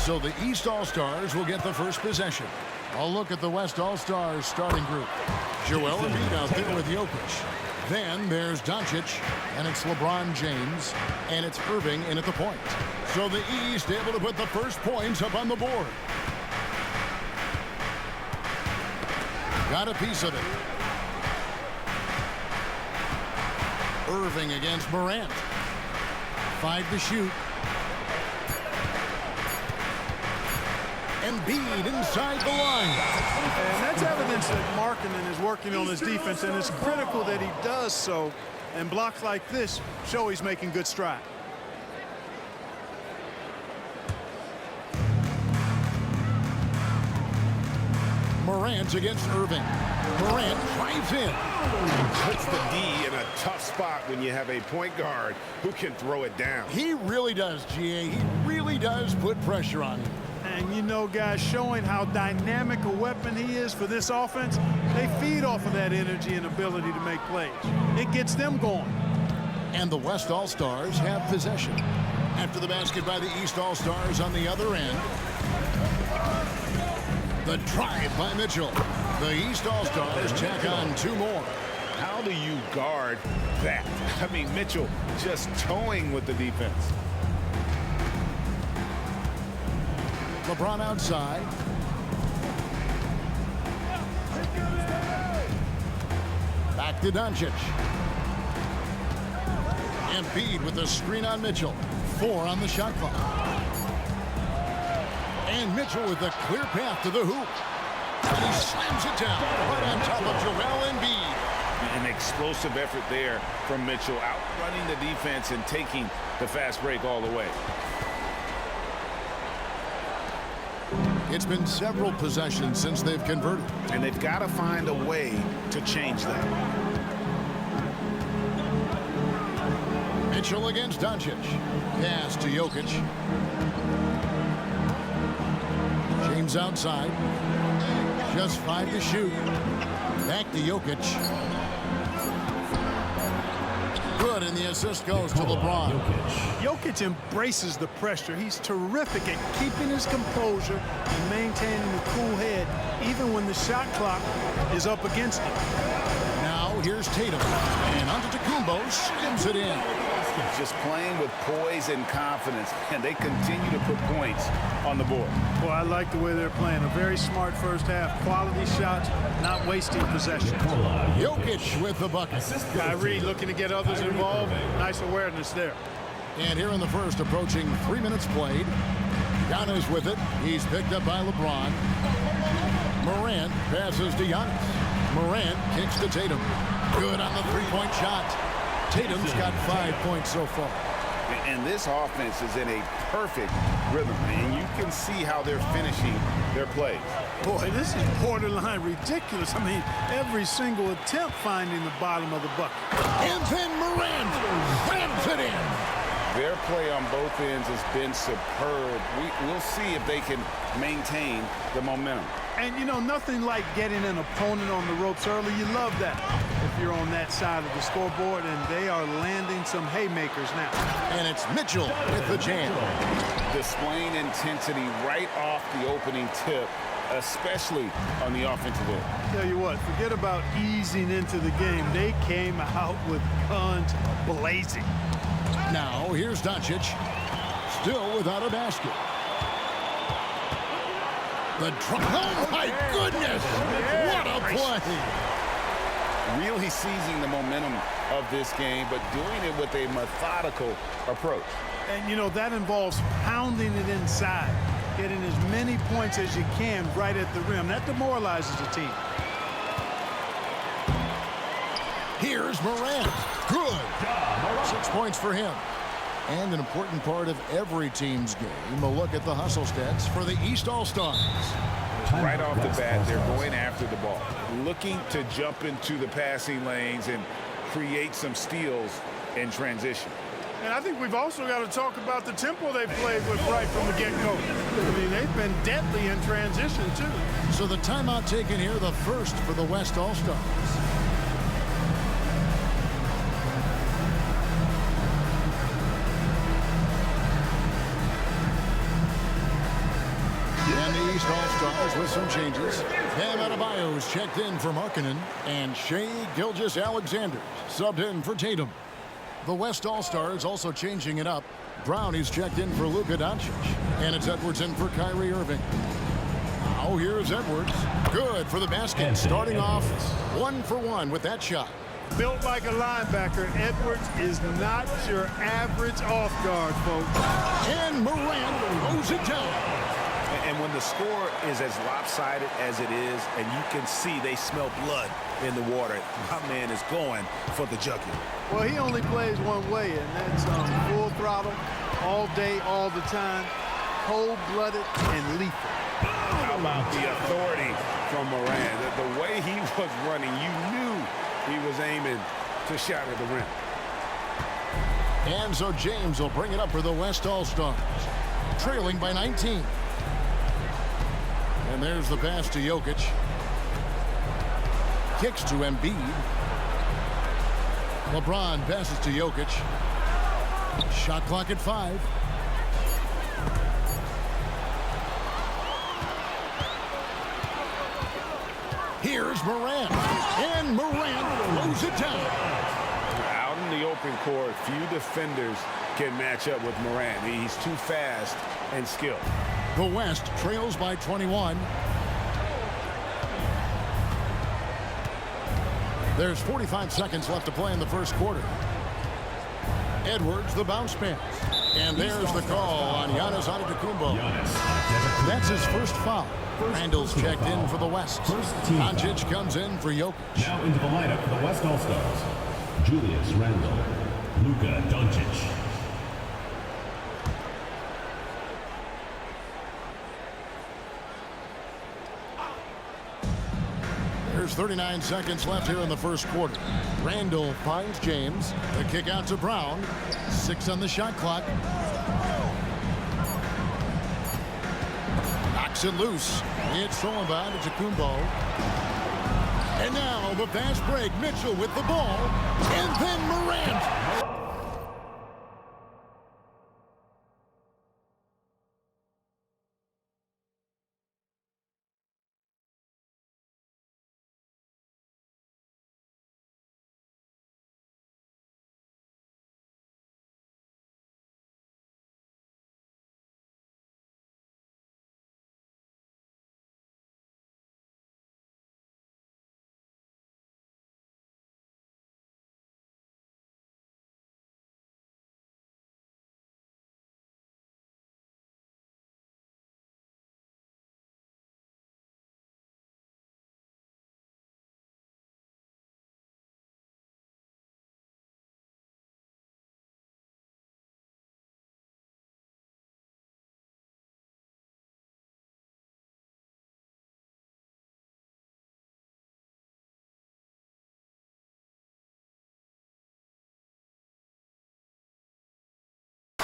So the East All-Stars will get the first possession. I'll look at the West All-Stars starting group. Joel Embiid out there with Jokic. Then there's Doncic, and it's LeBron James, and it's Irving in at the point. So the East able to put the first points up on the board. Got a piece of it. Irving against Morant. 5 to shoot. Embiid inside the line. And that's evidence that Markkanen is working on his defense, and it's critical that he does so. And blocks like this show he's making good stride. Morant against Irving. Morant drives in. Puts the D in a tough spot when you have a point guard who can throw it down. He really does, GA. He really does put pressure on him. And you know, guys, showing how dynamic a weapon he is for this offense, they feed off of that energy and ability to make plays. It gets them going. And the West All-Stars have possession. After the basket by the East All-Stars on the other end. The drive by Mitchell. The East All-Stars tack on 2 more. How do you guard that? I mean, Mitchell just towing with the defense. LeBron outside. Back to Doncic. Embiid with the screen on Mitchell. 4 on the shot clock. And Mitchell with a clear path to the hoop. And he slams it down right on top of Joel Embiid. An explosive effort there from Mitchell, outrunning the defense and taking the fast break all the way. It's been several possessions since they've converted. And they've got to find a way to change that. Mitchell against Doncic. Pass to Jokic. James outside. Just 5 to shoot. Back to Jokic. Good, and the assist goes to LeBron. Jokic embraces the pressure. He's terrific at keeping his composure and maintaining a cool head, even when the shot clock is up against him. Now here's Tatum. And Antetokounmpo slams it in. Just playing with poise and confidence, and they continue to put points on the board. Boy, I like the way they're playing. A very smart first half. Quality shots, not wasting possession. Jokic with the bucket. Kyrie looking to get others involved. Nice awareness there. And here in the first, approaching 3 minutes played. Giannis with it. He's picked up by LeBron. Morant passes to Giannis. Morant kicks to Tatum. Good on the three-point shot. Tatum's got 5 points so far. And this offense is in a perfect rhythm, and you can see how they're finishing their plays. Boy, this is borderline ridiculous. I mean, every single attempt finding the bottom of the bucket. And then Morant slams it in. Their play on both ends has been superb. We'll see if they can maintain the momentum. And, you know, nothing like getting an opponent on the ropes early. You love that if you're on that side of the scoreboard, and they are landing some haymakers now. And it's Mitchell with the jam. Displaying intensity right off the opening tip, especially on the offensive end. Tell you what, forget about easing into the game. They came out with guns blazing. Now here's Doncic, still without a basket. The oh my goodness! What a play! Really seizing the momentum of this game, but doing it with a methodical approach. And, you know, that involves pounding it inside, getting as many points as you can right at the rim. That demoralizes the team. Here's Morant. Good. 6 points for him. And an important part of every team's game, a look at the hustle stats for the East All-Stars. Right off the bat, they're going after the ball, looking to jump into the passing lanes and create some steals in transition. And I think we've also got to talk about the tempo they played with right from the get-go. I mean, they've been deadly in transition, too. So the timeout taken here, the first for the West All-Stars. East All-Stars with some changes. Bam Adebayo is checked in for Markkanen, and Shai Gilgeous-Alexander subbed in for Tatum. The West All-Stars also changing it up. Brown is checked in for Luka Doncic, and it's Edwards in for Kyrie Irving. Now here's Edwards. Good for the basket, starting off 1 for 1 with that shot. Built like a linebacker, Edwards is not your average off guard, folks. And Morant throws it down. And when the score is as lopsided as it is, and you can see they smell blood in the water, my man is going for the jugular. Well, he only plays one way, and that's full throttle, all day, all the time, cold-blooded and lethal. How about the authority from Morant? The way he was running, you knew he was aiming to shatter the rim. And so James will bring it up for the West All-Stars, trailing by 19. And there's the pass to Jokic. Kicks to Embiid. LeBron passes to Jokic. Shot clock at 5. Here's Morant. And Morant throws it down. Out in the open court, few defenders can match up with Morant. He's too fast and skilled. The West trails by 21. There's 45 seconds left to play in the first quarter. Edwards, the bounce pass. And there's the call on Giannis Antetokounmpo. That's his first foul. Randall's checked in for the West. Doncic comes in for Jokic. Now into the lineup for the West All-Stars. Julius Randle, Luka Doncic. There's 39 seconds left here in the first quarter. Randall finds James. The kick out to Brown. 6 on the shot clock. Knocks it loose. It's Solomon to Kumbo. And now the fast break. Mitchell with the ball. And then Morant.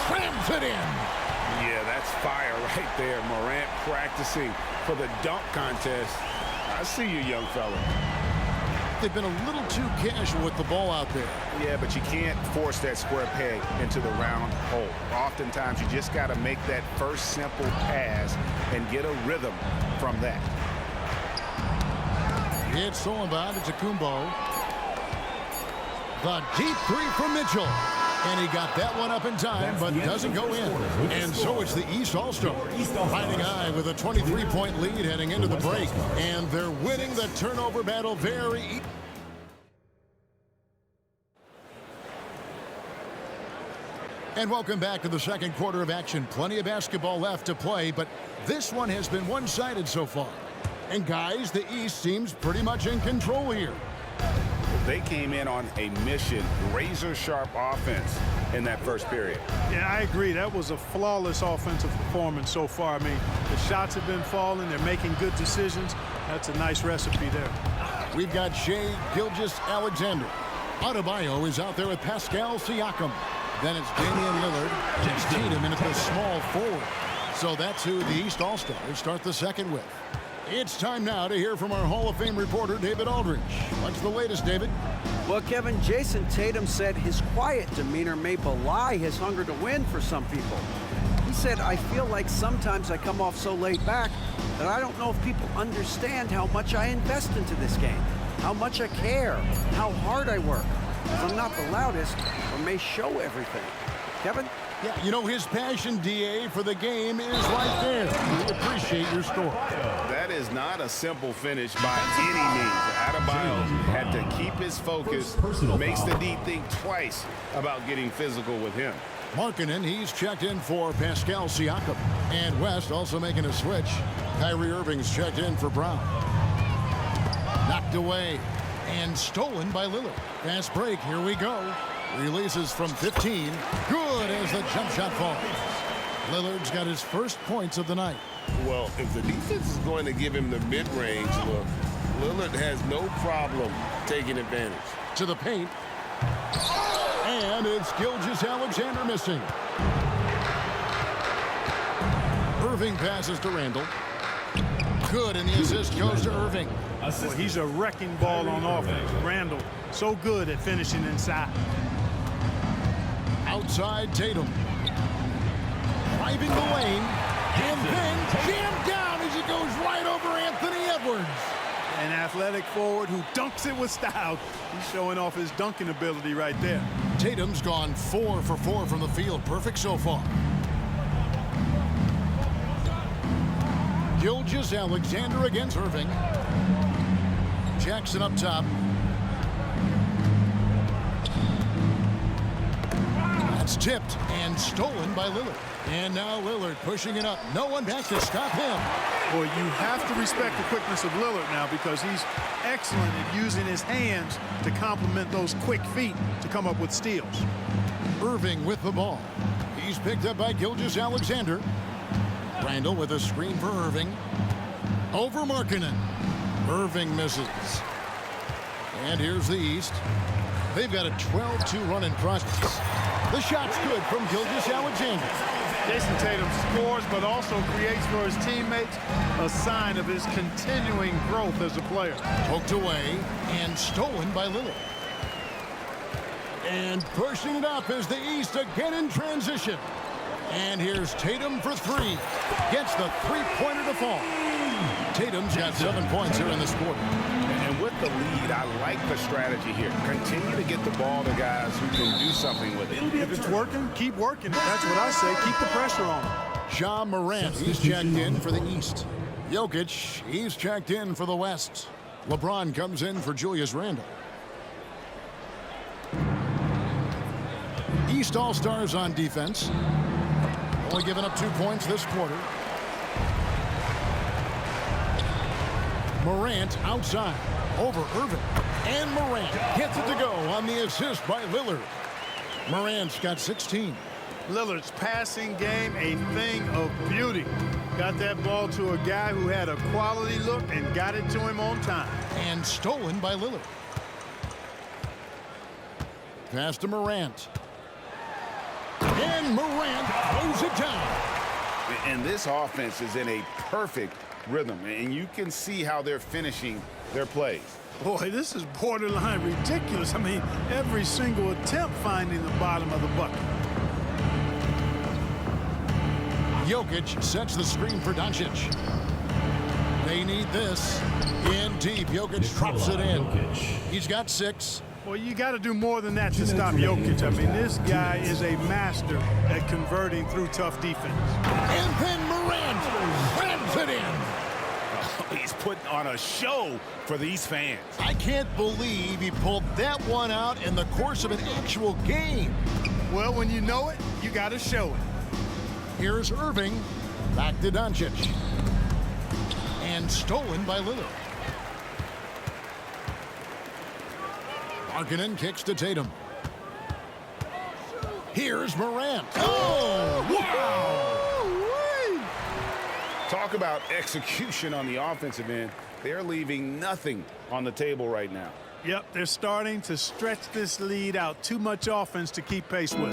Crams it in. Yeah, that's fire right there. Morant practicing for the dunk contest. I see you, young fella. They've been a little too casual with the ball out there. Yeah, but you can't force that square peg into the round hole. Oftentimes, you just got to make that first simple pass and get a rhythm from that. It's Solomon to Kumbo. The deep three from Mitchell. And he got that one up in time, but doesn't go in. And so it's the East All-Stars riding high with a 23-point lead heading into the break. And they're winning the turnover battle very. And welcome back to the second quarter of action. Plenty of basketball left to play, but this one has been one-sided so far. And guys, the East seems pretty much in control here. They came in on a mission, razor-sharp offense in that first period. Yeah, I agree. That was a flawless offensive performance so far. I mean, the shots have been falling. They're making good decisions. That's a nice recipe there. We've got Shai Gilgeous-Alexander. Adebayo is out there with Pascal Siakam. Then it's Damian Lillard and it's Tatum in at the small forward. So that's who the East All-Stars start the second with. It's time now to hear from our Hall of Fame reporter, David Aldridge. What's the latest, David? Well, Kevin, Jason Tatum said his quiet demeanor may belie his hunger to win for some people. He said, I feel like sometimes I come off so laid back that I don't know if people understand how much I invest into this game, how much I care, how hard I work. If I'm not the loudest, or may show everything. Kevin? Yeah, you know, his passion, DA, for the game is right there. We appreciate your story. That is not a simple finish by any means. Adebayo had to keep his focus, makes the D think twice about getting physical with him. Markkanen, he's checked in for Pascal Siakam. And West also making a switch. Kyrie Irving's checked in for Brown. Knocked away and stolen by Lillard. Fast break, here we go. Releases from 15. Good as the jump shot falls. Lillard's got his first points of the night. Well, if the defense is going to give him the mid-range look, Lillard has no problem taking advantage. To the paint. And it's Gilgeous-Alexander missing. Irving passes to Randall. Good, and the assist goes to Irving. Well, he's a wrecking ball on offense. Randall, so good at finishing inside. Outside Tatum. Driving the lane. And then jammed down as he goes right over Anthony Edwards. An athletic forward who dunks it with style. He's showing off his dunking ability right there. Tatum's gone 4 for 4 from the field. Perfect so far. Gilgeous-Alexander against Irving. Jackson up top. That's tipped and stolen by Lillard. And now Lillard pushing it up. No one back to stop him. Boy, you have to respect the quickness of Lillard now because he's excellent at using his hands to complement those quick feet to come up with steals. Irving with the ball. He's picked up by Gilgeous-Alexander. Randall with a screen for Irving. Over Markkanen. Irving misses. And here's the East. They've got a 12-2 run in progress. The shot's good from Gilgeous-Alexander. Jason Tatum scores but also creates for his teammates a sign of his continuing growth as a player. Poked away and stolen by Lillard. And pushing it up is the East again in transition. And here's Tatum for 3. Gets the three-pointer to fall. Tatum's got 7 points here in this quarter. And with the lead, I like the strategy here. Continue to get the ball to guys who can do something with it. If it's working, keep working. That's what I say. Keep the pressure on him. Ja Morant, he's checked in for the East. Jokic, he's checked in for the West. LeBron comes in for Julius Randle. East All-Stars on defense. Only giving up 2 points this quarter. Morant outside. Over Irving. And Morant gets it to go on the assist by Lillard. Morant's got 16. Lillard's passing game, a thing of beauty. Got that ball to a guy who had a quality look and got it to him on time. And stolen by Lillard. Pass to Morant. And Morant throws it down. And this offense is in a perfect rhythm, and you can see how they're finishing their plays. Boy, this is borderline ridiculous. I mean, every single attempt finding the bottom of the bucket. Jokic sets the screen for Doncic. They need this. In deep, Jokic drops it in. He's got 6. Well, you got to do more than that to stop Jokic. I mean, this guy is a master at converting through tough defense. And then Morant slams it in. He's putting on a show for these fans. I can't believe he pulled that one out in the course of an actual game. Well, when you know it, you got to show it. Here's Irving. Back to Doncic. And stolen by Lillard. Markkanen kicks to Tatum. Here's Morant. Oh, wow! Talk about execution on the offensive end. They're leaving nothing on the table right now. Yep, they're starting to stretch this lead out. Too much offense to keep pace with.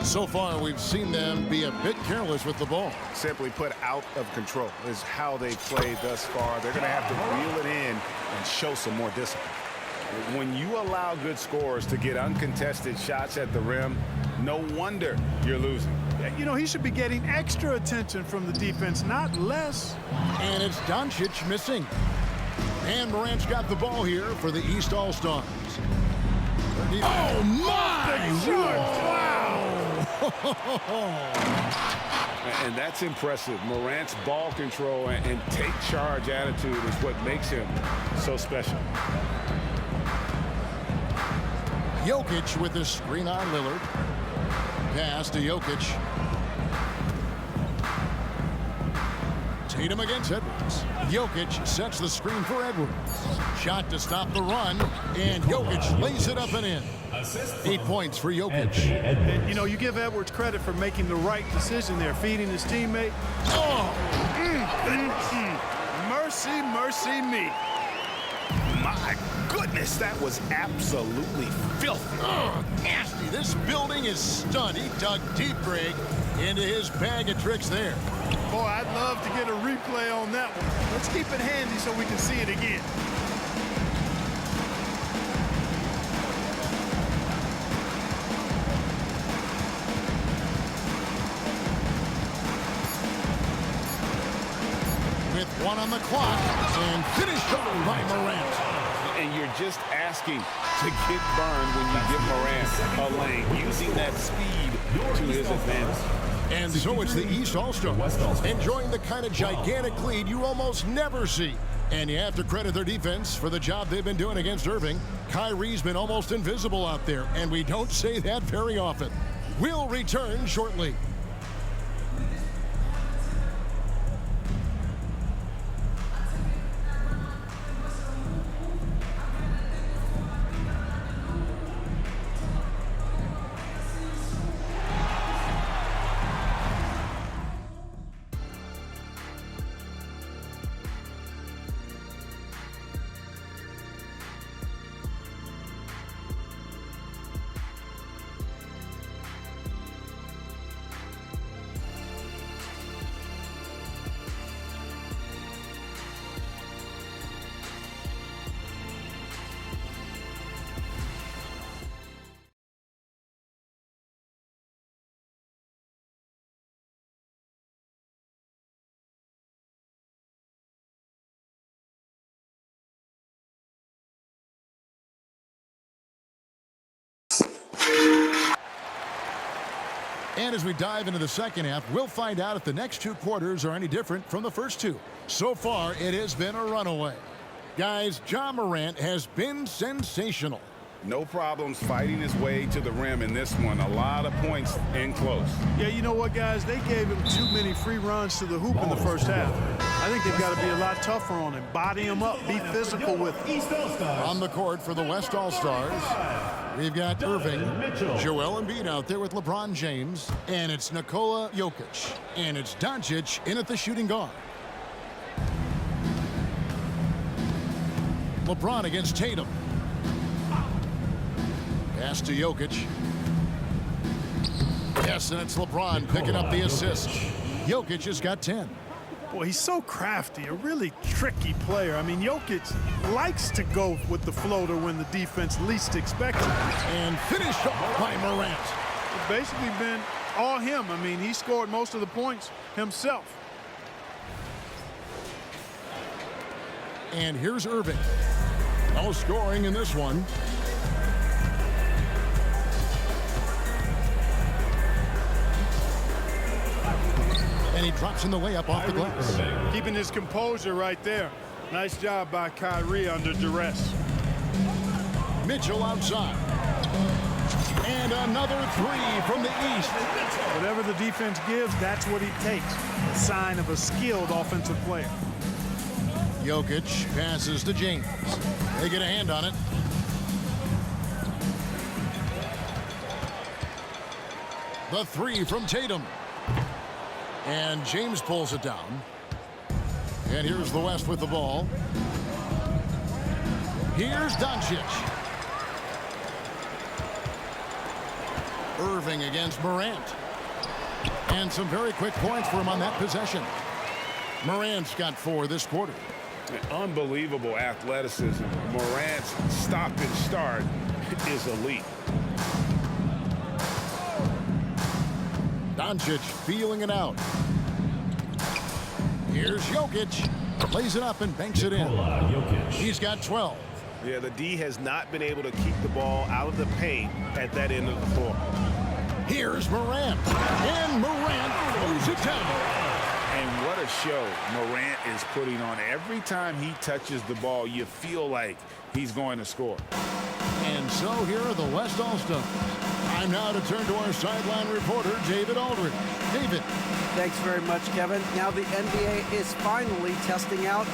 So far, we've seen them be a bit careless with the ball. Simply put, out of control is how they've played thus far. They're going to have to reel it in and show some more discipline. When you allow good scorers to get uncontested shots at the rim, No wonder you're losing. You know, he should be getting extra attention from the defense, not less. And it's Doncic missing. And Morant's got the ball here for the East All-Stars. Oh, my! Wow! And that's impressive. Morant's ball control and take charge attitude is what makes him so special. Jokic with his screen on Lillard. Pass to Jokic. Tatum against Edwards. Jokic sets the screen for Edwards. Shot to stop the run, and Jokic lays it up and in. 8 points for Jokic. And, you know, you give Edwards credit for making the right decision there, feeding his teammate. Oh, mercy, mercy me. My goodness, that was absolutely filthy. Oh, nasty. This building is stunned. He dug deep, Greg, into his bag of tricks there. Boy, I'd love to get a replay on that one. Let's keep it handy so we can see it again. With 1 on the clock, and finished up by Morant. And you're just asking to get burned when you give Morant a lane, using that speed to his advantage. And so it's the East All-Stars, enjoying the kind of gigantic lead you almost never see. And you have to credit their defense for the job they've been doing against Irving. Kyrie's been almost invisible out there, and we don't say that very often. We'll return shortly. And as we dive into the second half, we'll find out if the next 2 quarters are any different from the first 2. So far, it has been a runaway. Guys, Ja Morant has been sensational. No problems fighting his way to the rim in this one. A lot of points in close. Yeah, you know what, guys? They gave him too many free runs to the hoop in the first half. I think they've got to be a lot tougher on him. Body him up. Be physical with him. On the court for the West All-Stars, we've got Irving, Joel Embiid out there with LeBron James, and it's Nikola Jokic, and it's Doncic in at the shooting guard. LeBron against Tatum. Pass to Jokic. Yes, and it's LeBron picking up the assist. Jokic has got 10. Boy, he's so crafty, a really tricky player. I mean, Jokic likes to go with the floater when the defense least expects it. And finished up by Morant. It's basically been all him. I mean, he scored most of the points himself. And here's Irving. No scoring in this one. And he drops in the layup off the glass. Keeping his composure right there. Nice job by Kyrie under duress. Mitchell outside. And another 3 from the East. Whatever the defense gives, that's what he takes. A sign of a skilled offensive player. Jokic passes to James. They get a hand on it. The 3 from Tatum. And James pulls it down. And here's the West with the ball. Here's Doncic. Irving against Morant. And some very quick points for him on that possession. Morant's got 4 this quarter. Unbelievable athleticism. Morant's stop and start is elite. Doncic feeling it out. Here's Jokic. Plays it up and banks it in. Nikola Jokic. He's got 12. Yeah, the D has not been able to keep the ball out of the paint at that end of the floor. Here's Morant. And Morant throws it down. And what a show Morant is putting on. Every time he touches the ball, you feel like he's going to score. And so here are the West All-Stars. Time now to turn to our sideline reporter, David Aldridge. David. Thanks very much, Kevin. Now the NBA is finally testing out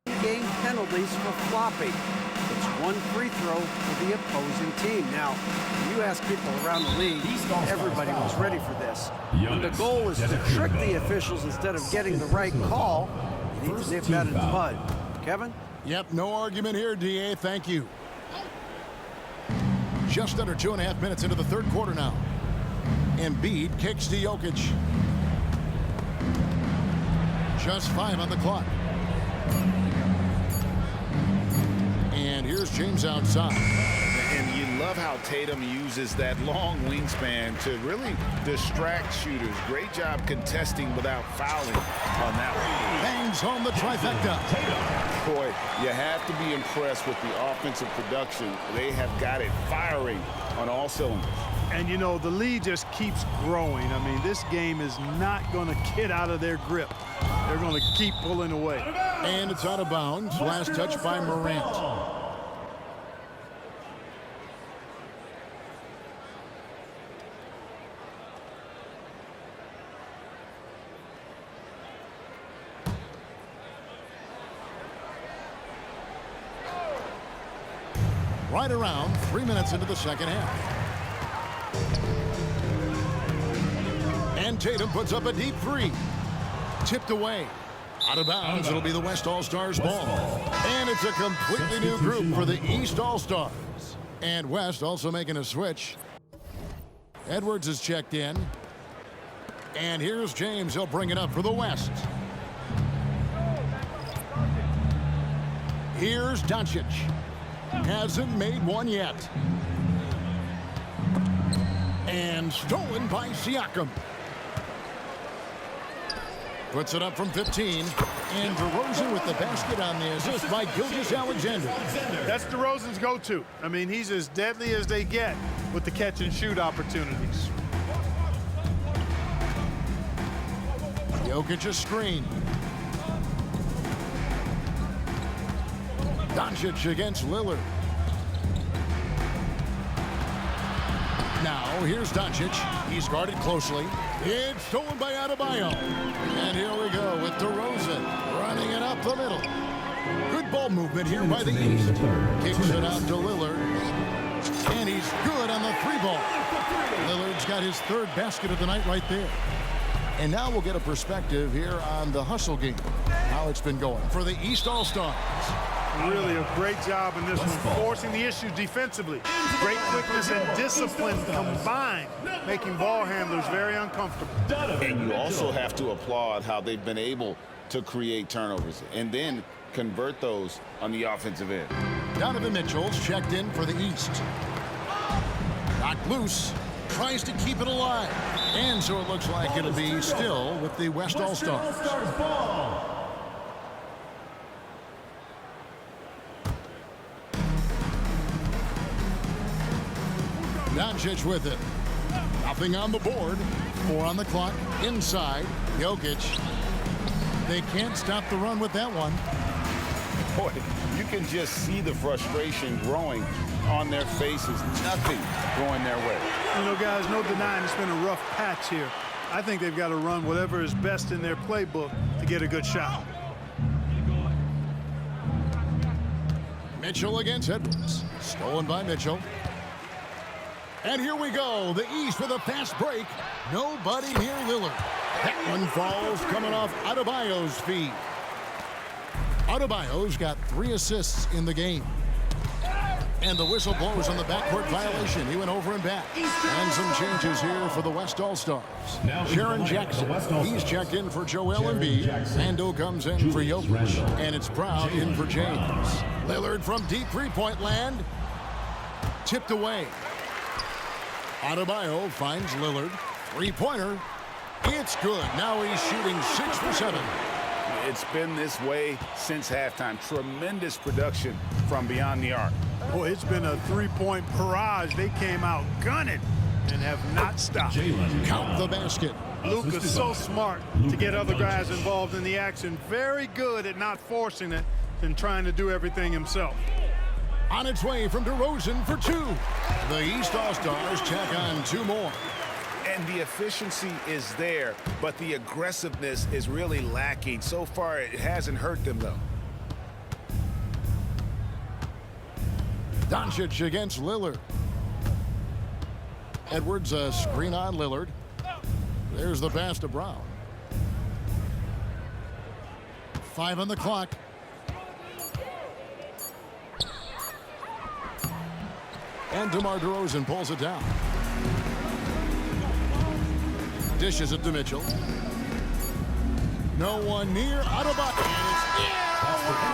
in-game penalties for flopping. It's one free throw for the opposing team. Now, when you ask people around the league, everybody was ready for this. When the goal is to trick the officials instead of getting the right call, you need to nip that in the bud. Kevin? Yep, no argument here, DA. Thank you. Just under 2.5 minutes into the third quarter now. Embiid kicks to Jokic. Just 5 on the clock. And here's James outside. And you love how Tatum uses that long wingspan to really distract shooters. Great job contesting without fouling on that one. Bangs home the trifecta. Boy, you have to be impressed with the offensive production. They have got it firing on all cylinders. And, you know, the lead just keeps growing. I mean, this game is not going to get out of their grip. They're going to keep pulling away. And it's out of bounds. Last touch by Morant. Right around 3 minutes into the second half. And Tatum puts up a deep three. Tipped away. Out of bounds. It'll be the West All-Stars ball. And it's a completely new group for the East All-Stars. And West also making a switch. Edwards is checked in. And here's James. He'll bring it up for the West. Here's Doncic. Hasn't made one yet. And stolen by Siakam. Puts it up from 15. And DeRozan with the basket on the assist by Gilgeous-Alexander. That's DeRozan's go-to. I mean, he's as deadly as they get with the catch-and-shoot opportunities. Jokic a screen. Doncic against Lillard. Now, here's Doncic. He's guarded closely. It's stolen by Adebayo. And here we go with DeRozan running it up the middle. Good ball movement here by the East. Kicks it out to Lillard. And he's good on the three ball. Lillard's got his third basket of the night right there. And now we'll get a perspective here on the hustle game. How it's been going for the East All-Stars. Really a great job in this one, forcing the issue defensively. Great quickness and discipline combined, making ball handlers very uncomfortable. And you also have to applaud how they've been able to create turnovers and then convert those on the offensive end. Donovan Mitchell's checked in for the East. Knocked loose. Tries to keep it alive. And so it looks like it'll be still with the West All-Stars. Doncic with it. Nothing on the board. 4 on the clock. Inside. Jokic. They can't stop the run with that one. Boy, you can just see the frustration growing on their faces. Nothing going their way. You know, guys, no denying it's been a rough patch here. I think they've got to run whatever is best in their playbook to get a good shot. Mitchell against Edwards. Stolen by Mitchell. And here we go. The East with a fast break. Nobody near Lillard. That one falls coming off Adebayo's feet. Adebayo's got 3 assists in the game. And the whistle blows on the backcourt violation. He went over and back. And some changes here for the West All-Stars. Jaren Jackson, he's checked in for Joel Embiid. Mando comes in for Jokic. And it's Brown in for James. Lillard from deep three-point land. Tipped away. Adebayo finds Lillard. Three-pointer. It's good. Now he's shooting 6 for 7. It's been this way since halftime. Tremendous production from beyond the arc. Boy, it's been a three-point barrage. They came out gunning and have not stopped. Count the basket. Luka's so smart to get other guys involved in the action. Very good at not forcing it and trying to do everything himself. On its way from DeRozan for 2. The East All-Stars check on 2 more. And the efficiency is there, but the aggressiveness is really lacking. So far, it hasn't hurt them, though. Doncic against Lillard. Edwards a screen on Lillard. There's the pass to Brown. 5 on the clock. And DeMar DeRozan pulls it down. Dishes it to Mitchell. No one near. Adebayo.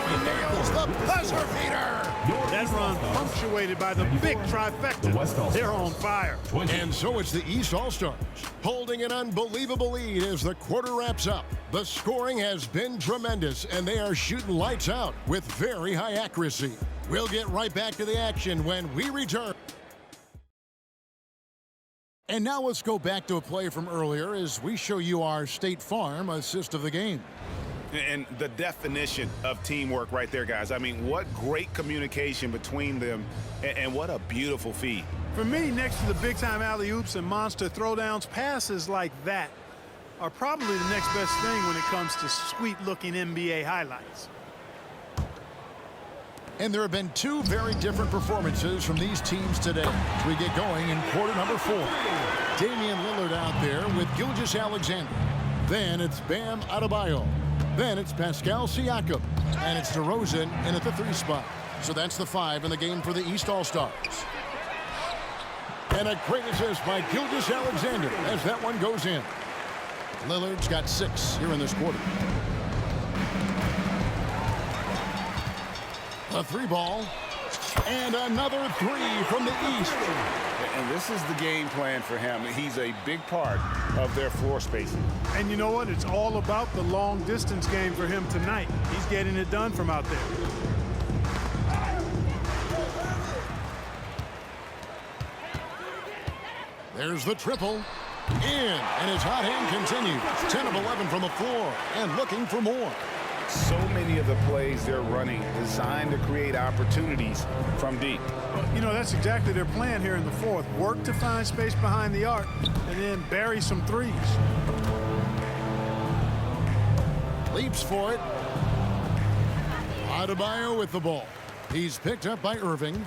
He nails the buzzer beater. That run punctuated by the big trifecta. They're on fire. And so it's the East All-Stars holding an unbelievable lead as the quarter wraps up. The scoring has been tremendous, and they are shooting lights out with very high accuracy. We'll get right back to the action when we return. And now let's go back to a play from earlier as we show you our State Farm assist of the game. And the definition of teamwork right there, guys. I mean, what great communication between them, and what a beautiful feed. For me, next to the big-time alley-oops and monster throwdowns, passes like that are probably the next best thing when it comes to sweet-looking NBA highlights. And there have been 2 very different performances from these teams today. As we get going in quarter number 4. Damian Lillard out there with Gilgeous-Alexander. Then it's Bam Adebayo. Then it's Pascal Siakam. And it's DeRozan in at the 3 spot. So that's the 5 in the game for the East All-Stars. And a great assist by Gilgeous-Alexander as that one goes in. Lillard's got 6 here in this quarter. A 3-ball. And another 3 from the East. And this is the game plan for him. He's a big part of their floor spacing. And you know what? It's all about the long-distance game for him tonight. He's getting it done from out there. There's the triple. In. And his hot hand continues. 10 of 11 from the floor. And looking for more. So many of the plays they're running designed to create opportunities from deep. You know, that's exactly their plan here in the 4th. Work to find space behind the arc and then bury some threes. Leaps for it. Adebayo with the ball. He's picked up by Irving.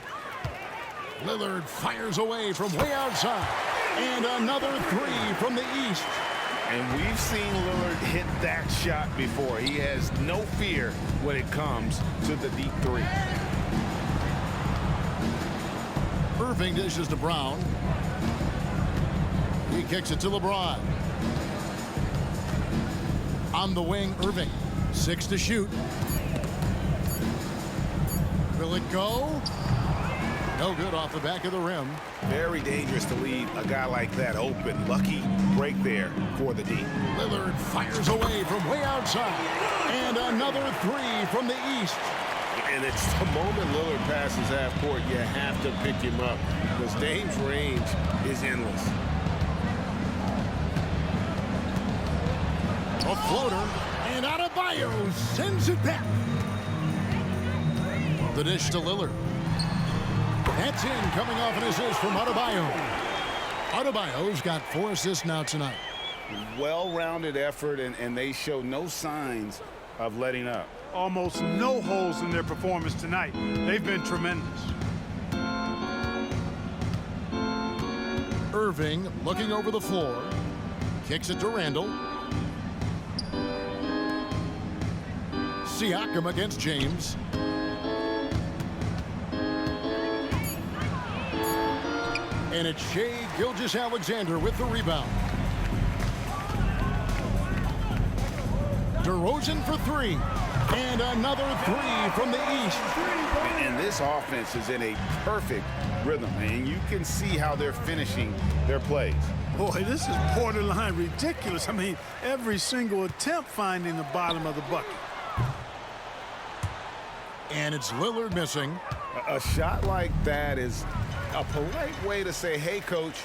Lillard fires away from way outside. And another 3 from the East. And we've seen Lillard hit that shot before. He has no fear when it comes to the deep 3. Irving dishes to Brown. He kicks it to LeBron. On the wing, Irving. 6 to shoot. Will it go? No good off the back of the rim. Very dangerous to leave a guy like that open. Lucky break there for the D. Lillard fires away from way outside. And another 3 from the East. And it's the moment Lillard passes half court, you have to pick him up because Dame's range is endless. A floater. And Adebayo sends it back. The dish to Lillard. That's in, coming off an assist from Adebayo. Adebayo's got 4 assists now tonight. Well-rounded effort, and they show no signs of letting up. Almost no holes in their performance tonight. They've been tremendous. Irving looking over the floor. Kicks it to Randall. Siakam against James. And it's Shai Gilgeous-Alexander with the rebound. DeRozan for 3. And another 3 from the East. And this offense is in a perfect rhythm, and you can see how they're finishing their plays. Boy, this is borderline ridiculous. I mean, every single attempt finding the bottom of the bucket. And it's Lillard missing. A shot like that is a polite way to say, hey, coach,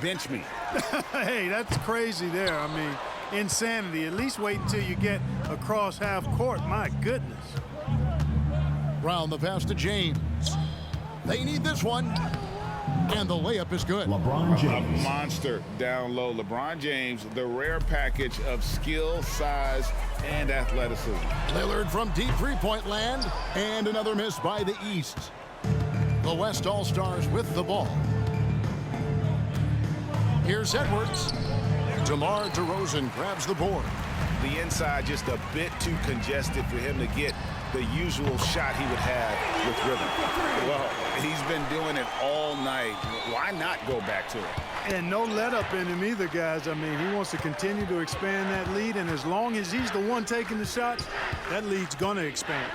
bench me. Hey, that's crazy there. I mean, insanity. At least wait until you get across half court. My goodness. Brown the pass to James. They need this one. And the layup is good. LeBron A James. monster down low. LeBron James, the rare package of skill, size, and athleticism. Lillard from deep three-point land. And another miss by the East. The West All-Stars with the ball. Here's Edwards. DeMar DeRozan grabs the board. The inside just a bit too congested for him to get the usual shot he would have with rhythm. Well, he's been doing it all night. Why not go back to it? And no let up in him either, guys. I mean, he wants to continue to expand that lead, and as long as he's the one taking the shots, that lead's going to expand.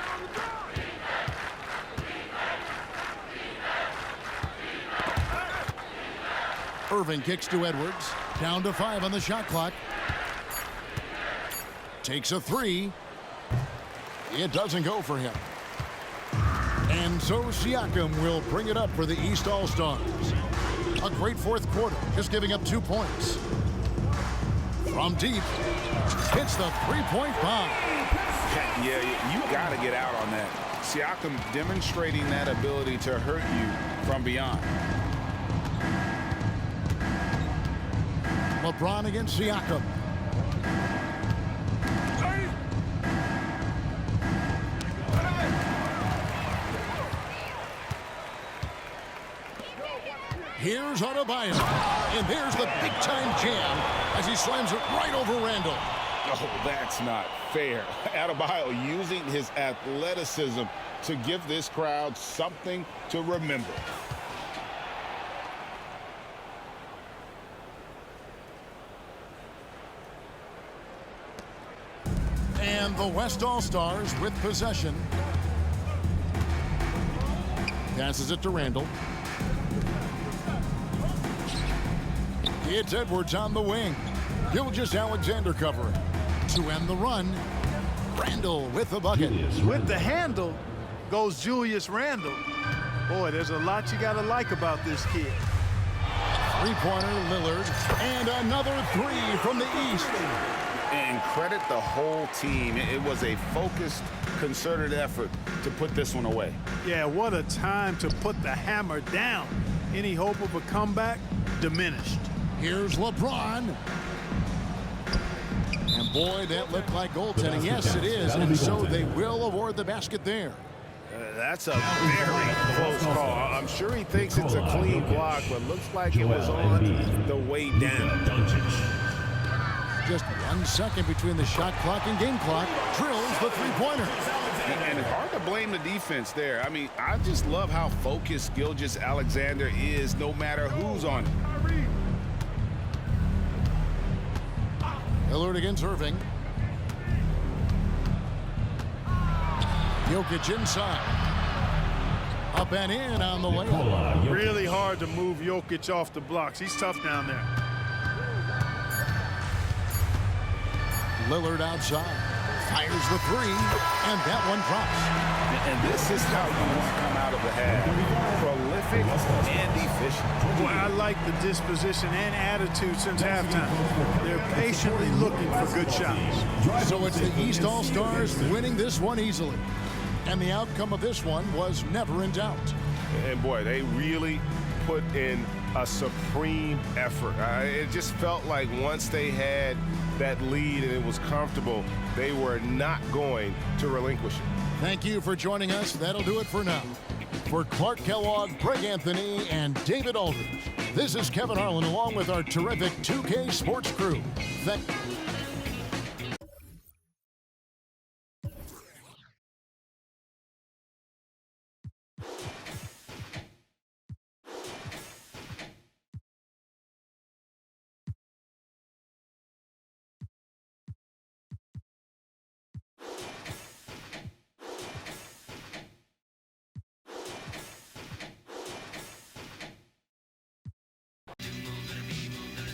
Irving kicks to Edwards. Down to 5 on the shot clock. Takes a 3. It doesn't go for him. And so Siakam will bring it up for the East All-Stars. A great fourth quarter, just giving up 2 points. From deep, hits the three-point bomb. Yeah, you got to get out on that. Siakam demonstrating that ability to hurt you from beyond. LeBron against Siakam. Here's Adebayo, and there's the big-time jam as he slams it right over Randall. Oh, that's not fair. Adebayo using his athleticism to give this crowd something to remember. And the West All-Stars with possession. Passes it to Randall. It's Edwards on the wing. Gilgeous-Alexander covering. To end the run, Randall with the bucket. With the handle goes Julius Randle. Boy, there's a lot you got to like about this kid. Three-pointer, Lillard, and another 3 from the East. And credit the whole team. It was a focused, concerted effort to put this one away. Yeah, what a time to put the hammer down. Any hope of a comeback diminished. Here's LeBron. And boy, that looked like goaltending. Yes, it is. And so they will award the basket there. That's a very close call. I'm sure he thinks it's a clean block, but looks like it was on the way down. Just 1 second between the shot clock and game clock. Drills the three-pointer. And it's hard to blame the defense there. I mean, I just love how focused Gilgeous-Alexander is no matter who's on him. Lillard against Irving. Jokic inside. Up and in on the layup. Really hard to move Jokic off the blocks. He's tough down there. Lillard outside. Fires the 3, and that one drops. And this is how you want to come out of the half. Prolific and efficient. Boy, I like the disposition and attitude since halftime. They're patiently looking for good shots. So it's the East All-Stars winning this one easily. And the outcome of this one was never in doubt. And boy, they really put in a supreme effort. It just felt like once they had that lead and it was comfortable, they were not going to relinquish it. Thank you for joining us. That'll do it for now. For Clark Kellogg, Greg Anthony, and David Aldridge, this is Kevin Harlan along with our terrific 2K Sports crew. Thank